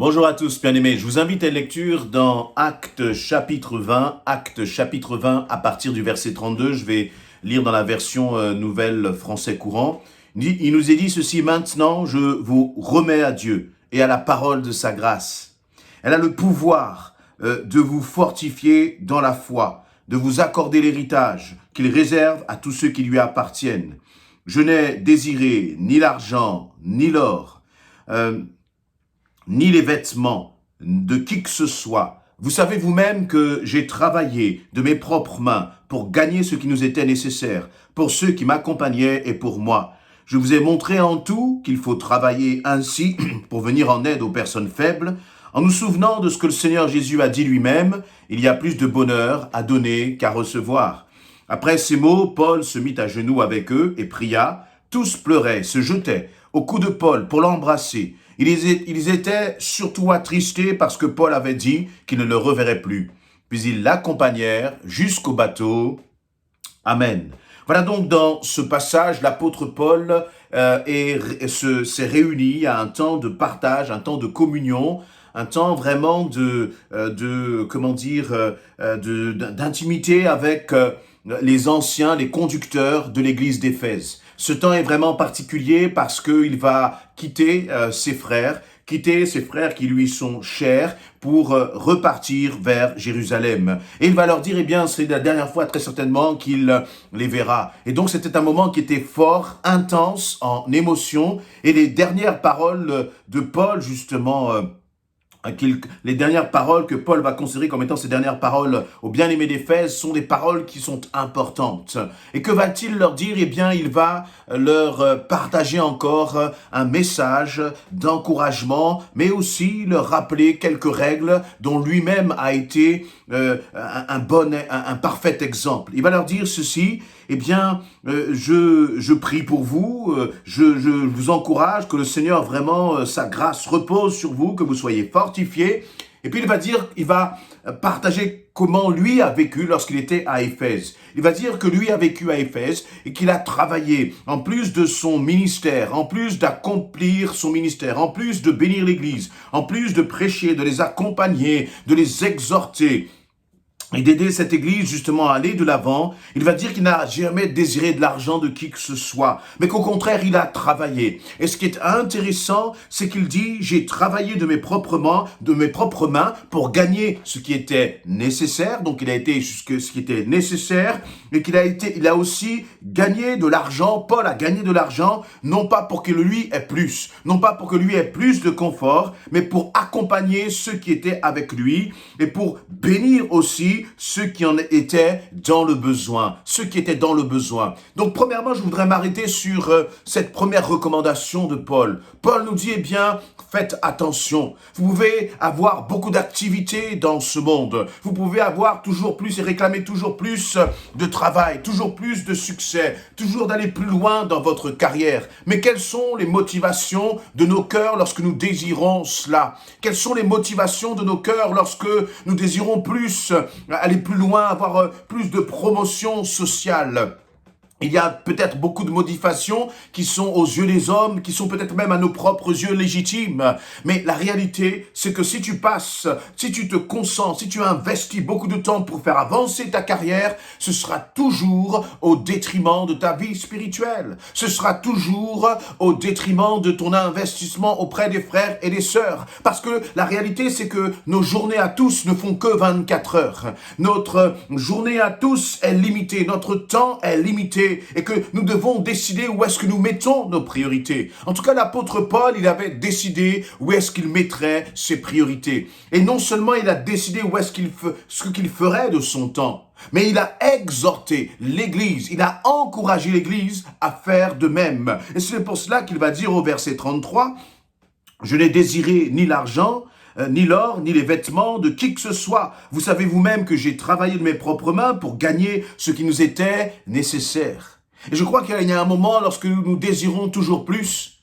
Bonjour à tous, bien-aimés. Je vous invite à une lecture dans Actes chapitre 20. Actes chapitre 20 à partir du verset 32. Je vais lire dans la version nouvelle français courant. Il nous est dit ceci: maintenant je vous remets à Dieu et à la parole de sa grâce. Elle a le pouvoir de vous fortifier dans la foi, de vous accorder l'héritage qu'il réserve à tous ceux qui lui appartiennent. Je n'ai désiré ni l'argent, ni l'or, ni les vêtements de qui que ce soit. Vous savez vous-même que j'ai travaillé de mes propres mains pour gagner ce qui nous était nécessaire, pour ceux qui m'accompagnaient et pour moi. Je vous ai montré en tout qu'il faut travailler ainsi pour venir en aide aux personnes faibles, en nous souvenant de ce que le Seigneur Jésus a dit lui-même: il y a plus de bonheur à donner qu'à recevoir. Après ces mots, Paul se mit à genoux avec eux et pria. Tous pleuraient, se jetaient au cou de Paul pour l'embrasser. Ils étaient surtout attristés parce que Paul avait dit qu'il ne le reverrait plus. Puis ils l'accompagnèrent jusqu'au bateau. Amen. Voilà donc dans ce passage, l'apôtre Paul s'est réuni à un temps de partage, un temps de communion, un temps vraiment d'intimité avec les anciens, les conducteurs de l'église d'Éphèse. Ce temps est vraiment particulier parce qu'il va quitter ses frères qui lui sont chers pour repartir vers Jérusalem. Et il va leur dire, c'est la dernière fois très certainement qu'il les verra. Et donc c'était un moment qui était fort, intense en émotion. Et les dernières paroles de Paul, justement, les dernières paroles que Paul va considérer comme étant ses dernières paroles aux bien-aimés d'Éphèse sont des paroles qui sont importantes. Et que va-t-il leur dire? Il va leur partager encore un message d'encouragement, mais aussi leur rappeler quelques règles dont lui-même a été un parfait exemple. Il va leur dire ceci: je prie pour vous, je vous encourage que le Seigneur vraiment, sa grâce repose sur vous, que vous soyez fortifiés. Et puis il va partager comment lui a vécu lorsqu'il était à Éphèse. Il va dire que lui a vécu à Éphèse et qu'il a travaillé, en plus de son ministère, en plus d'accomplir son ministère, en plus de bénir l'Église, en plus de prêcher, de les accompagner, de les exhorter, et d'aider cette église justement à aller de l'avant. Il va dire qu'il n'a jamais désiré de l'argent de qui que ce soit, mais qu'au contraire, il a travaillé. Et ce qui est intéressant, c'est qu'il dit: j'ai travaillé de mes propres mains pour gagner ce qui était nécessaire. Donc il a été jusque ce qui était nécessaire, et il a aussi gagné de l'argent. Paul a gagné de l'argent, non pas pour que lui ait plus, non pas pour que lui ait plus de confort, mais pour accompagner ceux qui étaient avec lui et pour bénir aussi ceux qui en étaient dans le besoin, Donc, premièrement, je voudrais m'arrêter sur cette première recommandation de Paul. Paul nous dit, faites attention. Vous pouvez avoir beaucoup d'activités dans ce monde. Vous pouvez avoir toujours plus et réclamer toujours plus de travail, toujours plus de succès, toujours d'aller plus loin dans votre carrière. Mais quelles sont les motivations de nos cœurs lorsque nous désirons cela? Quelles sont les motivations de nos cœurs lorsque nous désirons plus, aller plus loin, avoir plus de promotion sociale? Il y a peut-être beaucoup de motivations qui sont aux yeux des hommes, qui sont peut-être même à nos propres yeux légitimes. Mais la réalité, c'est que si tu te concentres, si tu investis beaucoup de temps pour faire avancer ta carrière, ce sera toujours au détriment de ta vie spirituelle. Ce sera toujours au détriment de ton investissement auprès des frères et des sœurs. Parce que la réalité, c'est que nos journées à tous ne font que 24 heures. Notre journée à tous est limitée, notre temps est limité. Et que nous devons décider où est-ce que nous mettons nos priorités. En tout cas, l'apôtre Paul, il avait décidé où est-ce qu'il mettrait ses priorités. Et non seulement il a décidé ce qu'il ferait de son temps, mais il a exhorté l'Église, il a encouragé l'Église à faire de même. Et c'est pour cela qu'il va dire au verset 33, « Je n'ai désiré ni l'argent, ni l'or, ni les vêtements de qui que ce soit. Vous savez vous-même que j'ai travaillé de mes propres mains pour gagner ce qui nous était nécessaire. » Et je crois qu'il y a un moment, lorsque nous désirons toujours plus,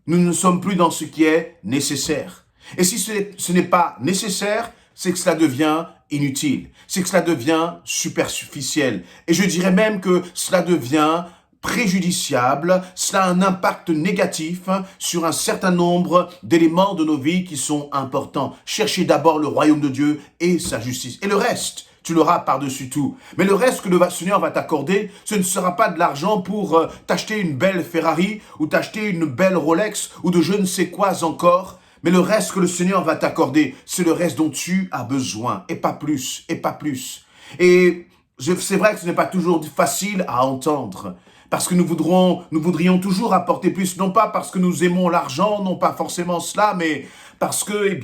nous ne sommes plus dans ce qui est nécessaire. Et si ce n'est pas nécessaire, c'est que cela devient inutile. C'est que cela devient superficiel. Et je dirais même que cela devient préjudiciable, cela a un impact négatif sur un certain nombre d'éléments de nos vies qui sont importants. Cherchez d'abord le royaume de Dieu et sa justice. Et le reste, tu l'auras par-dessus tout. Mais le reste que le Seigneur va t'accorder, ce ne sera pas de l'argent pour t'acheter une belle Ferrari ou t'acheter une belle Rolex ou de je ne sais quoi encore. Mais le reste que le Seigneur va t'accorder, c'est le reste dont tu as besoin. Et pas plus, et pas plus. Et c'est vrai que ce n'est pas toujours facile à entendre. Parce que nous voudrions toujours apporter plus, non pas parce que nous aimons l'argent, non pas forcément cela, mais parce que,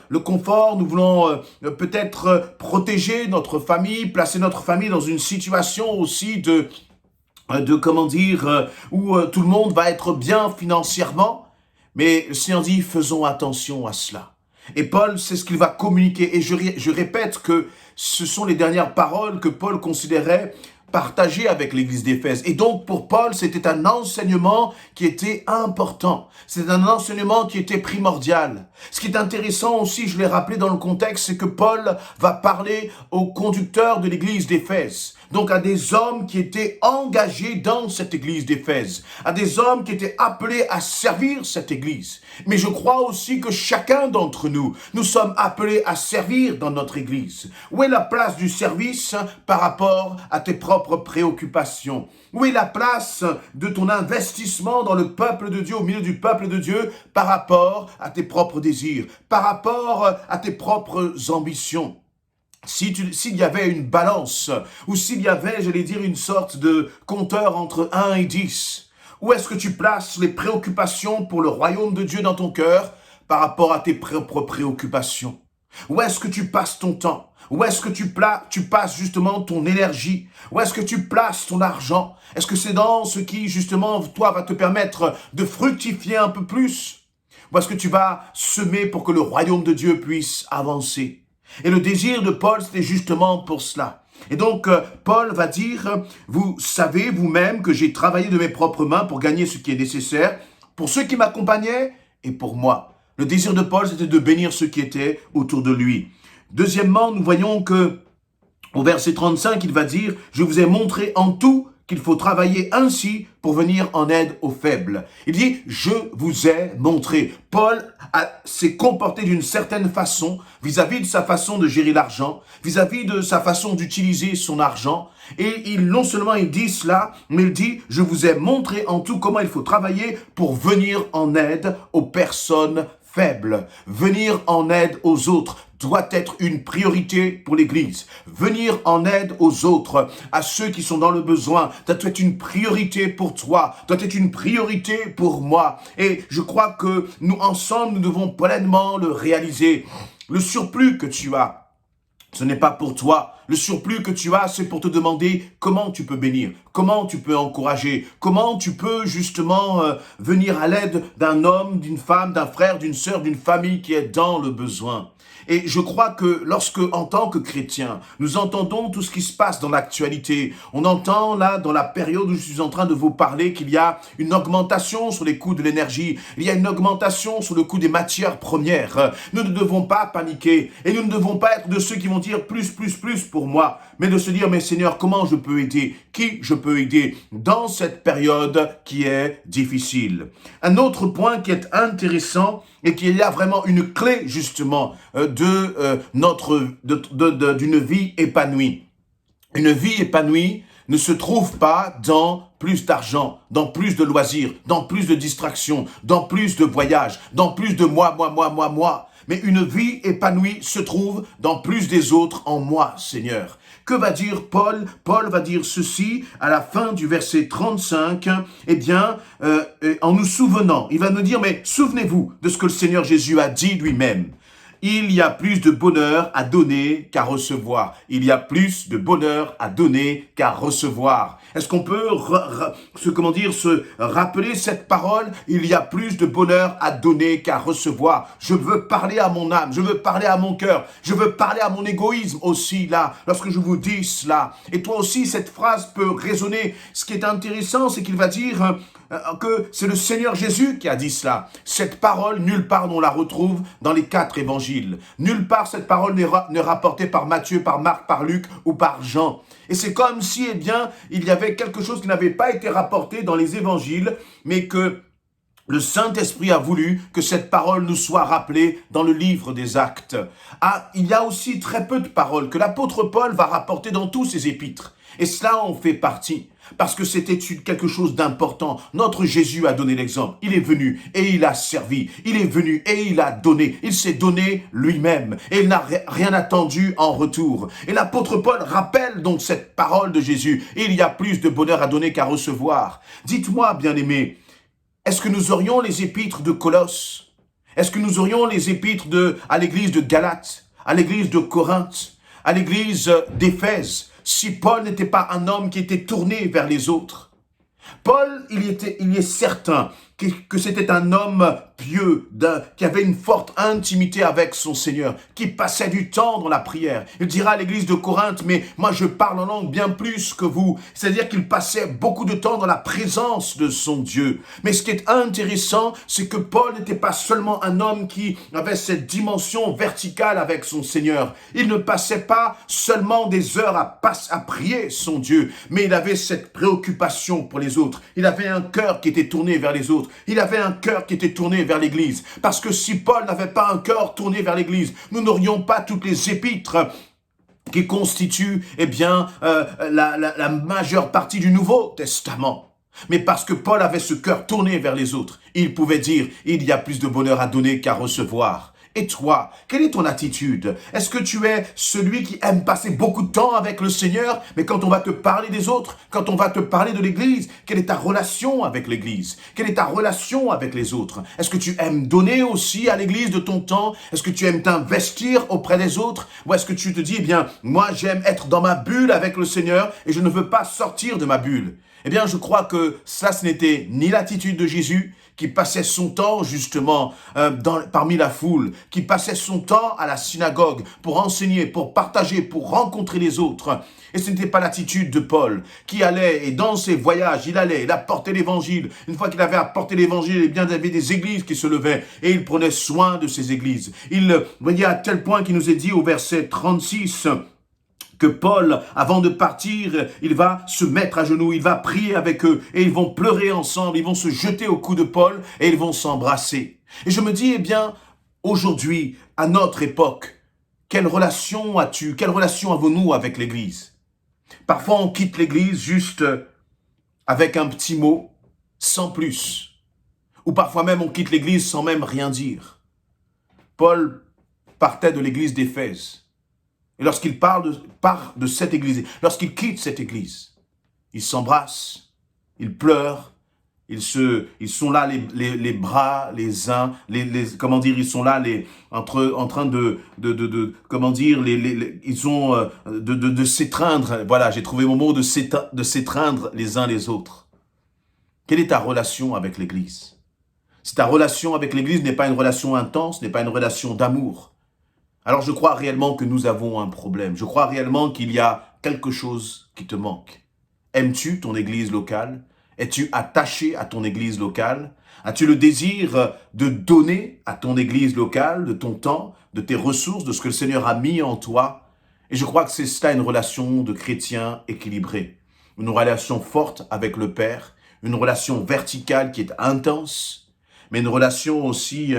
le confort, nous voulons peut-être protéger notre famille, placer notre famille dans une situation aussi où tout le monde va être bien financièrement. Mais le Seigneur dit, faisons attention à cela. Et Paul, c'est ce qu'il va communiquer. Et je répète que ce sont les dernières paroles que Paul considérait partagé avec l'église d'Éphèse. Et donc, pour Paul, c'était un enseignement qui était important. C'est un enseignement qui était primordial. Ce qui est intéressant aussi, je l'ai rappelé dans le contexte, c'est que Paul va parler aux conducteurs de l'église d'Éphèse. Donc, à des hommes qui étaient engagés dans cette église d'Éphèse. À des hommes qui étaient appelés à servir cette église. Mais je crois aussi que chacun d'entre nous, nous sommes appelés à servir dans notre église. Où est la place du service par rapport à tes propres préoccupations? Où est la place de ton investissement dans le peuple de Dieu, au milieu du peuple de Dieu, par rapport à tes propres désirs, par rapport à tes propres ambitions? S'il y avait une balance, ou s'il y avait, une sorte de compteur entre 1 et 10, où est-ce que tu places les préoccupations pour le royaume de Dieu dans ton cœur par rapport à tes propres préoccupations? Où est-ce que tu passes ton temps? Où est-ce que tu passes justement ton énergie? Où est-ce que tu places ton argent? Est-ce que c'est dans ce qui justement, toi, va te permettre de fructifier un peu plus? Ou est-ce que tu vas semer pour que le royaume de Dieu puisse avancer? Et le désir de Paul, c'était justement pour cela. Et donc, Paul va dire, vous savez vous-même que j'ai travaillé de mes propres mains pour gagner ce qui est nécessaire, pour ceux qui m'accompagnaient et pour moi. Le désir de Paul, c'était de bénir ceux qui étaient autour de lui. Deuxièmement, nous voyons que au verset 35, il va dire, je vous ai montré en tout qu'il faut travailler ainsi pour venir en aide aux faibles. Il dit, je vous ai montré. Paul s'est comporté d'une certaine façon vis-à-vis de sa façon de gérer l'argent, vis-à-vis de sa façon d'utiliser son argent. Et non seulement il dit cela, mais il dit, je vous ai montré en tout comment il faut travailler pour venir en aide aux personnes faibles. Venir en aide aux autres doit être une priorité pour l'Église. Venir en aide aux autres, à ceux qui sont dans le besoin, doit être une priorité pour toi, doit être une priorité pour moi. Et je crois que nous, ensemble, nous devons pleinement le réaliser. Le surplus que tu as, ce n'est pas pour toi. Le surplus que tu as, c'est pour te demander comment tu peux bénir, comment tu peux encourager, comment tu peux justement venir à l'aide d'un homme, d'une femme, d'un frère, d'une sœur, d'une famille qui est dans le besoin. Et je crois que lorsque, en tant que chrétiens, nous entendons tout ce qui se passe dans l'actualité, on entend là, dans la période où je suis en train de vous parler, qu'il y a une augmentation sur les coûts de l'énergie, il y a une augmentation sur le coût des matières premières. Nous ne devons pas paniquer et nous ne devons pas être de ceux qui vont dire plus pour moi, mais de se dire, mais Seigneur, comment je peux aider? Qui je peux aider dans cette période qui est difficile? Un autre point qui est intéressant et qu'il y a vraiment une clé justement d'une vie épanouie. Une vie épanouie ne se trouve pas dans plus d'argent, dans plus de loisirs, dans plus de distractions, dans plus de voyages, dans plus de moi. Mais une vie épanouie se trouve dans plus des autres en moi, Seigneur. Que va dire Paul? Paul va dire ceci à la fin du verset 35. En nous souvenant, il va nous dire, mais souvenez-vous de ce que le Seigneur Jésus a dit lui-même. Il y a plus de bonheur à donner qu'à recevoir. Il y a plus de bonheur à donner qu'à recevoir. Est-ce qu'on peut se rappeler cette parole? Il y a plus de bonheur à donner qu'à recevoir. Je veux parler à mon âme, je veux parler à mon cœur, je veux parler à mon égoïsme aussi là, lorsque je vous dis cela. Et toi aussi, cette phrase peut résonner. Ce qui est intéressant, c'est qu'il va dire que c'est le Seigneur Jésus qui a dit cela. Cette parole, nulle part on la retrouve dans les 4 évangiles. évangiles. Nulle part cette parole n'est rapportée par Matthieu, par Marc, par Luc ou par Jean. Et c'est comme si, il y avait quelque chose qui n'avait pas été rapporté dans les évangiles, mais que le Saint-Esprit a voulu que cette parole nous soit rappelée dans le livre des Actes. Ah, il y a aussi très peu de paroles que l'apôtre Paul va rapporter dans tous ses épîtres. Et cela en fait partie, parce que c'était quelque chose d'important. Notre Jésus a donné l'exemple. Il est venu et il a servi. Il est venu et il a donné. Il s'est donné lui-même et il n'a rien attendu en retour. Et l'apôtre Paul rappelle donc cette parole de Jésus. Il y a plus de bonheur à donner qu'à recevoir. Dites-moi, bien-aimés, est-ce que nous aurions les épîtres de Colosse? Est-ce que nous aurions les épîtres à l'église de Galate, à l'église de Corinthe, à l'église d'Éphèse, si Paul n'était pas un homme qui était tourné vers les autres? Paul, il est certain que c'était un homme pieux, qui avait une forte intimité avec son Seigneur, qui passait du temps dans la prière. Il dira à l'église de Corinthe, mais moi je parle en langue bien plus que vous. C'est-à-dire qu'il passait beaucoup de temps dans la présence de son Dieu. Mais ce qui est intéressant, c'est que Paul n'était pas seulement un homme qui avait cette dimension verticale avec son Seigneur. Il ne passait pas seulement des heures à prier son Dieu, mais il avait cette préoccupation pour les autres. Il avait un cœur qui était tourné vers les autres. Il avait un cœur qui était tourné vers l'Église. Parce que si Paul n'avait pas un cœur tourné vers l'Église, nous n'aurions pas toutes les épîtres qui constituent la majeure partie du Nouveau Testament. Mais parce que Paul avait ce cœur tourné vers les autres, il pouvait dire, il y a plus de bonheur à donner qu'à recevoir. Et toi, quelle est ton attitude? Est-ce que tu es celui qui aime passer beaucoup de temps avec le Seigneur, mais quand on va te parler des autres, quand on va te parler de l'Église, quelle est ta relation avec l'Église? Quelle est ta relation avec les autres? Est-ce que tu aimes donner aussi à l'Église de ton temps? Est-ce que tu aimes t'investir auprès des autres? Ou est-ce que tu te dis, moi j'aime être dans ma bulle avec le Seigneur et je ne veux pas sortir de ma bulle? Je crois que ça, ce n'était ni l'attitude de Jésus, qui passait son temps justement parmi la foule, qui passait son temps à la synagogue pour enseigner, pour partager, pour rencontrer les autres. Et ce n'était pas l'attitude de Paul, qui allait, et dans ses voyages, il apportait l'évangile. Une fois qu'il avait apporté l'évangile, il y avait des églises qui se levaient, et il prenait soin de ces églises. Il voyait à tel point qu'il nous est dit au verset 36, que Paul, avant de partir, il va se mettre à genoux, il va prier avec eux, et ils vont pleurer ensemble, ils vont se jeter au cou de Paul, et ils vont s'embrasser. Et je me dis, aujourd'hui, à notre époque, quelle relation as-tu, quelle relation avons-nous avec l'Église? Parfois, on quitte l'Église juste avec un petit mot, sans plus. Ou parfois même, on quitte l'Église sans même rien dire. Paul partait de l'Église d'Éphèse. Et lorsqu'il part de cette église, lorsqu'il quitte cette église, ils s'embrassent, ils pleurent, ils sont là les bras les uns, ils sont là en train de s'étreindre. Voilà, j'ai trouvé mon mot de s'étreindre les uns les autres. Quelle est ta relation avec l'église? Si ta relation avec l'église n'est pas une relation intense, n'est pas une relation d'amour, alors je crois réellement que nous avons un problème. Je crois réellement qu'il y a quelque chose qui te manque. Aimes-tu ton église locale? Es-tu attaché à ton église locale? As-tu le désir de donner à ton église locale, de ton temps, de tes ressources, de ce que le Seigneur a mis en toi? Et je crois que c'est cela une relation de chrétien équilibré. Une relation forte avec le Père, une relation verticale qui est intense, mais une relation aussi,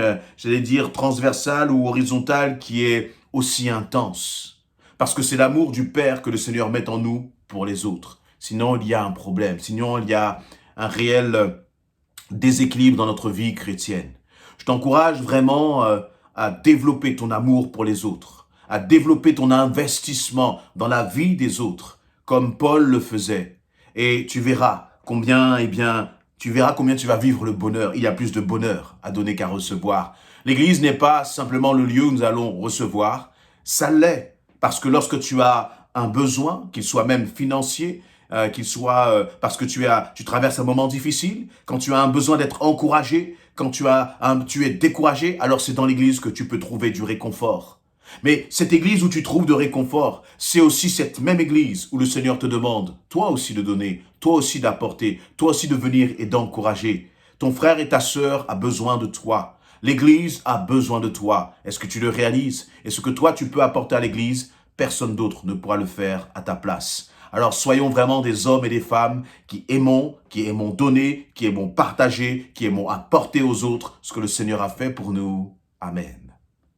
transversale ou horizontale qui est aussi intense. Parce que c'est l'amour du Père que le Seigneur met en nous pour les autres. Sinon, il y a un problème. Sinon, il y a un réel déséquilibre dans notre vie chrétienne. Je t'encourage vraiment à développer ton amour pour les autres, à développer ton investissement dans la vie des autres, comme Paul le faisait. Et tu verras combien tu vas vivre le bonheur. Il y a plus de bonheur à donner qu'à recevoir. L'Église n'est pas simplement le lieu où nous allons recevoir. Ça l'est. Parce que lorsque tu as un besoin, qu'il soit même financier, parce que tu traverses un moment difficile, quand tu as un besoin d'être encouragé, quand tu es découragé, alors c'est dans l'Église que tu peux trouver du réconfort. Mais cette église où tu trouves de réconfort, c'est aussi cette même église où le Seigneur te demande, toi aussi de donner, toi aussi d'apporter, toi aussi de venir et d'encourager. Ton frère et ta sœur a besoin de toi. L'Église a besoin de toi. Est-ce que tu le réalises? Et ce que toi, tu peux apporter à l'Église, personne d'autre ne pourra le faire à ta place. Alors soyons vraiment des hommes et des femmes qui aimons donner, qui aimons partager, qui aimons apporter aux autres ce que le Seigneur a fait pour nous. Amen.